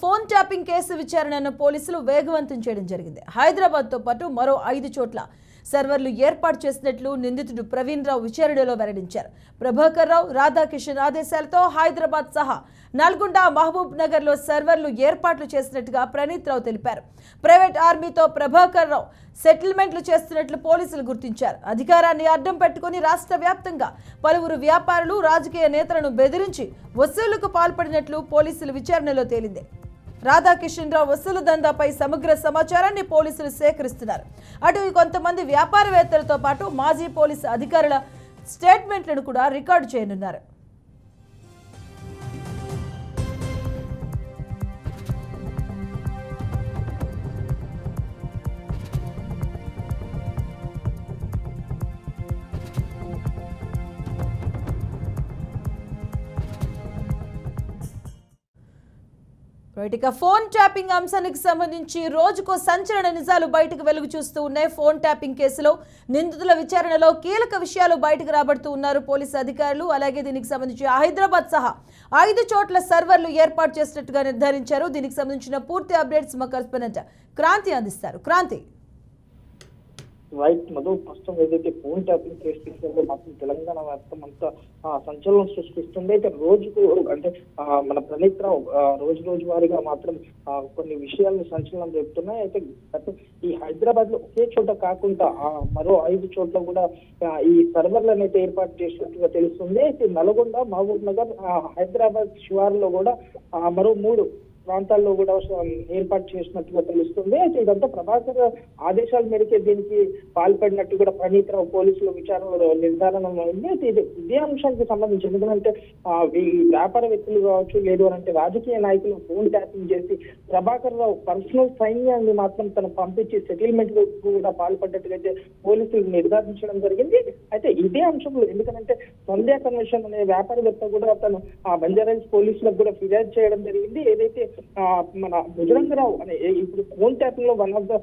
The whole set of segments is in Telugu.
ఫోన్ ట్యాపింగ్ కేసు విచారణను పోలీసులు వేగవంతం చేయడం జరిగింది. హైదరాబాద్ తో పాటు మరో 5 చోట్ల సర్వర్లు ఏర్పాటు చేసినట్లు నిందితుడు ప్రవీణ్ రావు విచారణలో వెల్లడించారు. ప్రభాకర్ రావు, రాధాకిషన్ ఆదేశాలతో హైదరాబాద్ సహా నల్గొండ, మహబూబ్ నగర్ లో సర్వర్లు ఏర్పాట్లు చేసినట్టుగా ప్రణీత్ రావు తెలిపారు. ప్రైవేట్ ఆర్మీతో ప్రభాకర్ రావు సెటిల్మెంట్లు చేస్తున్నట్లు పోలీసులు గుర్తించారు. అధికారాన్ని అడ్డం పెట్టుకుని రాష్ట్ర వ్యాప్తంగా పలువురు వ్యాపారులు, రాజకీయ నేతలను బెదిరించి వసూలుకు పాల్పడినట్లు పోలీసుల విచారణలో తేలింది. రాధాకిషన్ రావు వసూలు దందాపై సమగ్ర సమాచారాన్ని పోలీసులు సేకరిస్తున్నారు. అటు కొంతమంది వ్యాపారవేత్తలతో పాటు మాజీ పోలీసు అధికారుల స్టేట్మెంట్లను కూడా రికార్డు చేయనున్నారు. ఇక ఫోన్ ట్యాపింగ్ అంశానికి సంబంధించి రోజుకో సంచలన నిజాలు బయటకు వెలుగు చూస్తూ ఉన్నాయి. ఫోన్ ట్యాపింగ్ కేసులో నిందితుల విచారణలో కీలక విషయాలు బయటకు రాబడుతూ ఉన్నారు పోలీసు అధికారులు. అలాగే దీనికి సంబంధించి హైదరాబాద్ సహా 5 చోట్ల సర్వర్లు ఏర్పాటు చేసినట్టుగా నిర్ధారించారు. దీనికి సంబంధించిన పూర్తి అప్డేట్స్ మా కరెస్పాండెంట్ క్రాంతి అందిస్తారు. క్రాంతి. రైట్ మధు, ప్రస్తుతం ఏదైతే ఫోన్ ట్యాపింగ్ కేసు తీసుకుంటే మాత్రం తెలంగాణ వ్యాప్తం అంతా సంచలనం సృష్టిస్తుంది. అయితే రోజుకు అంటే మన ప్రణీత్ రావు రోజు వారీగా మాత్రం కొన్ని విషయాలను సంచలనం చెప్తున్నాయి. అయితే ఈ హైదరాబాద్ లో ఒకే చోట కాకుండా మరో 5 చోట్ల కూడా ఈ సర్వర్లను అయితే ఏర్పాటు చేసినట్టుగా తెలుస్తుంది. అయితే నల్గొండ, మహబూబ్ నగర్, హైదరాబాద్ శివారులో కూడా మరో 3 ప్రాంతాల్లో కూడా ఏర్పాటు చేసినట్టుగా తెలుస్తుంది. అయితే ఇదంతా ప్రభాకర్ ఆదేశాల మేరకే దీనికి పాల్పడినట్టు కూడా ప్రణీత్ రావు పోలీసుల విచారణలో నిర్ధారణ అయింది. అయితే ఇదే అంశానికి సంబంధించి ఎందుకంటే ఈ వ్యాపారవేత్తలు కావచ్చు, లేదు అంటే రాజకీయ నాయకులు ఫోన్ ట్యాపింగ్ చేసి ప్రభాకర్ రావు పర్సనల్ సైన్యాన్ని మాత్రం తను పంపించి సెటిల్మెంట్ కూడా పాల్పడ్డట్టుగా పోలీసులు నిర్ధారించడం జరిగింది. అయితే ఇదే అంశంలో ఎందుకంటే సంధ్యా కన్వెన్షన్ అనే వ్యాపారవేత్త కూడా తను బంజారాహిల్స్ పోలీసులకు కూడా ఫిర్యాదు చేయడం జరిగింది. ఏదైతే మన భుజరంగరావు అనే ఇప్పుడు ఫోన్ ట్యాపింగ్ లో వన్ ఆఫ్ ద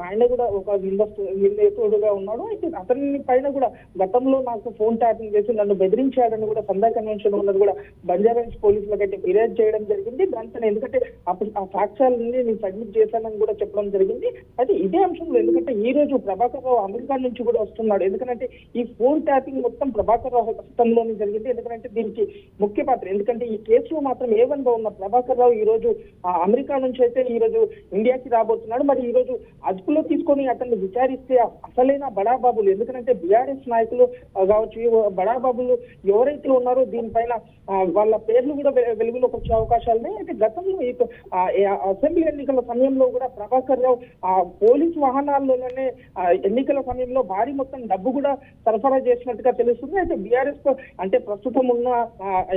ఆయన కూడా ఒక నిందితుడుగా ఉన్నాడు. అయితే అతని పైన కూడా గతంలో నాకు ఫోన్ ట్యాపింగ్ చేసి నన్ను బెదిరించాడని కూడా సంధ్యా కన్వెన్షన్ ఉన్నది కూడా బంజారాహిల్స్ పోలీసులకు అయితే ఫిర్యాదు చేయడం జరిగింది. దాంతో ఎందుకంటే అప్పుడు ఆ సాక్ష్యాలన్నీ నేను సబ్మిట్ చేశానని కూడా చెప్పడం జరిగింది. అయితే ఇదే అంశంలో ఎందుకంటే ఈ రోజు ప్రభాకర్ రావు అమెరికా నుంచి కూడా వస్తున్నాడు. ఎందుకంటే ఈ ఫోన్ ట్యాపింగ్ మొత్తం ప్రభాకర్ రావు హస్తంలోనే జరిగింది. ఎందుకంటే దీనికి ముఖ్య పాత్ర ఎందుకంటే ఈ కేసులో మాత్రం A1 గా ఉన్న ప్రభాకర్ రావు ఈ రోజు అమెరికా నుంచి అయితే ఈ రోజు ఇండియాకి రాబోతున్నాడు. మరి ఈ రోజు అదుపులో తీసుకొని అతన్ని విచారిస్తే అసలైన బడాబాబులు ఎందుకంటే బీఆర్ఎస్ నాయకులు కావచ్చు, బడాబాబులు ఎవరైతే ఉన్నారో దీనిపైన వాళ్ళ పేర్లు కూడా వెలుగులోకి వచ్చే అవకాశాలు ఉన్నాయి. అయితే గతంలో అసెంబ్లీ ఎన్నికల సమయంలో కూడా ప్రభాకర్ రావు పోలీసు వాహనాల్లోనే ఎన్నికల సమయంలో భారీ మొత్తం డబ్బు కూడా సరఫరా చేసినట్టుగా తెలుస్తుంది. అయితే బీఆర్ఎస్ అంటే ప్రస్తుతం ఉన్న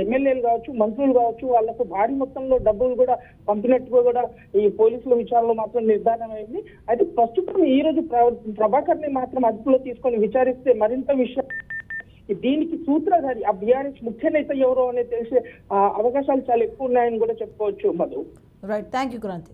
ఎమ్మెల్యేలు కావచ్చు, మంత్రులు కావచ్చు, వాళ్లకు భారీ మొత్తంలో డబ్బులు కూడా పంపినట్టుగా కూడా ఈ పోలీసుల విచారణలో మాత్రం నిర్ధారణ అయింది. అయితే ప్రస్తుతం ఈ రోజు ప్రభాకర్ ని మాత్రం అదుపులో తీసుకొని విచారిస్తే మరింత విషయం దీనికి సూత్రధారి ఆ బీఆర్ఎస్ ముఖ్య నేత ఎవరో అనేది తెలిసే అవకాశాలు చాలా ఎక్కువ ఉన్నాయని కూడా చెప్పుకోవచ్చు Madhu. Right, thank you Kranti.